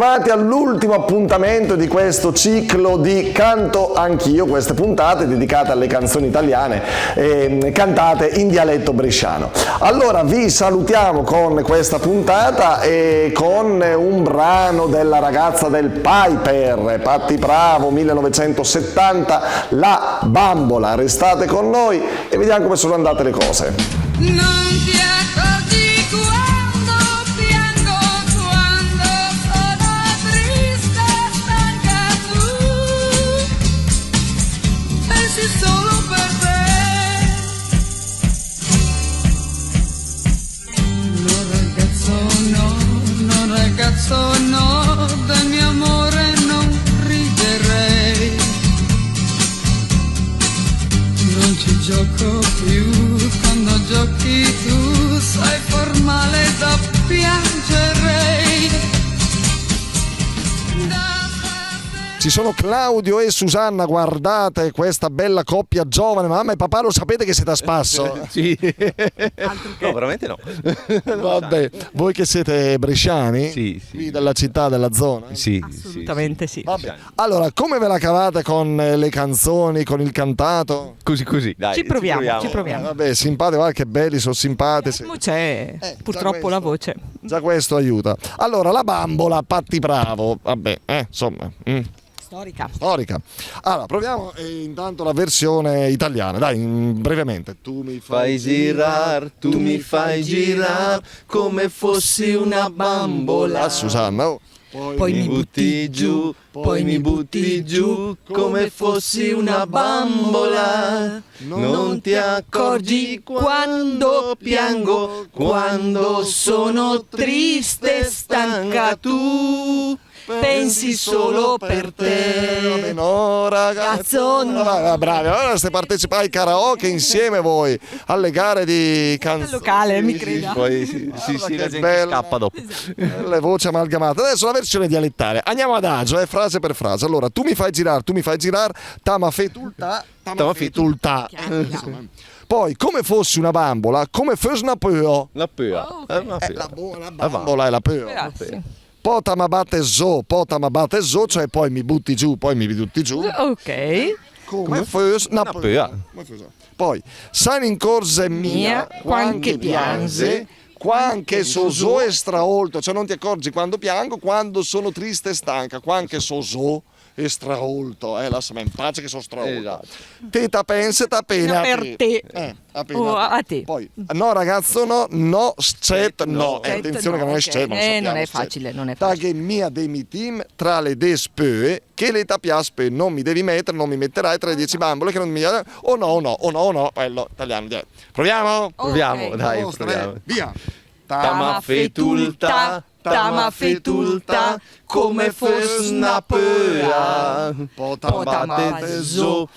ritrovati all'ultimo appuntamento di questo ciclo di Canto Anch'io, queste puntate dedicate alle canzoni italiane cantate in dialetto bresciano. Allora vi salutiamo con questa puntata e con un brano della ragazza del Piper, Patti Bravo, 1970, La Bambola. Restate con noi e vediamo come sono andate le cose. Non ti accorgi quando piango, quando sono triste, stanca tu, pensi solo per te. No ragazzo no, del mio amore non riderei, non ci gioco più. Quando giochi tu sei formale da piangerei. Ci sono Claudio e Susanna, guardate questa bella coppia giovane, mamma e papà, lo sapete che siete a spasso? Sì. No, veramente no. Vabbè, voi che siete bresciani? Sì. Qui della città, della zona? Sì. Assolutamente sì. Vabbè. Allora, come ve la cavate con le canzoni, con il cantato? Così, dai. Ci proviamo. Vabbè, simpatico, guarda che belli, sono simpatici. C'è purtroppo la voce. Già questo aiuta. Allora, La Bambola, Patti Bravo, vabbè, insomma. Storica. Allora, proviamo intanto la versione italiana, dai, brevemente. Tu mi fai girar come fossi una bambola. Susanna, oh. Poi mi butti giù, poi mi butti giù come fossi una bambola. Non ti accorgi quando piango, quando sono triste e stanca tu. Pensi solo per te. No, ragazzo, no. Bravi, allora se partecipa ai karaoke insieme voi alle gare di canzoni locale, mi creda. Poi sì, la gente scappa dopo. Le voci amalgamate. Adesso la versione dialettale. Andiamo adagio, frase per frase. Allora, tu mi fai girare, tama fetultà. Poi, come fossi una bambola, come fossi una peo. La pea. La bambola è la peo. Potama batte zo, cioè poi mi butti giù, Ok. Come fossi una pea. Poi, san in corse mia, quanche piange, quanche soso e straolto, cioè non ti accorgi quando piango, quando sono triste e stanca, quanche soso e straolto, lasciami in pace che sono straolto. Esatto. Te ta pensa ta pena Per te. appena a te. Poi, no ragazzo no, scet no. Attenzione che non è scet, non è facile. Taghe mia dei mi team tra le despöe, che le tapiaspe non mi devi mettere, non mi metterai tra le 10 bambole che non mi... Oh no, quello italiano. Proviamo? Proviamo, dai, 1, 2, 3, via. Tama fetulta, come fosse una pea. Potama batte zo,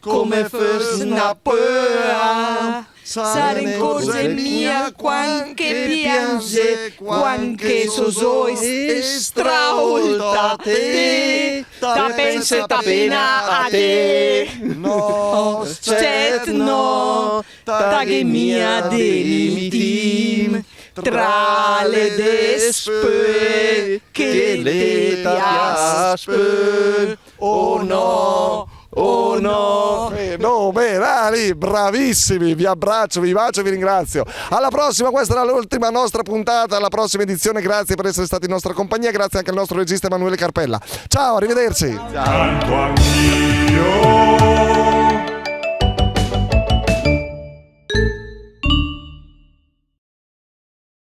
come fosse una pea. Sare in corse mia, quanche piange, quanche soso e straolta te. Ta pensa e ta pena a te. No, Cet no, taghe mia delimitim. Tra le despöe che le tapiaspe. Oh no. No, bene, bravissimi, vi abbraccio, vi bacio e vi ringrazio. Alla prossima, questa era l'ultima nostra puntata, alla prossima edizione, grazie per essere stati in nostra compagnia, grazie anche al nostro regista Emanuele Carpella. Ciao, arrivederci. Ciao. Canto anch'io.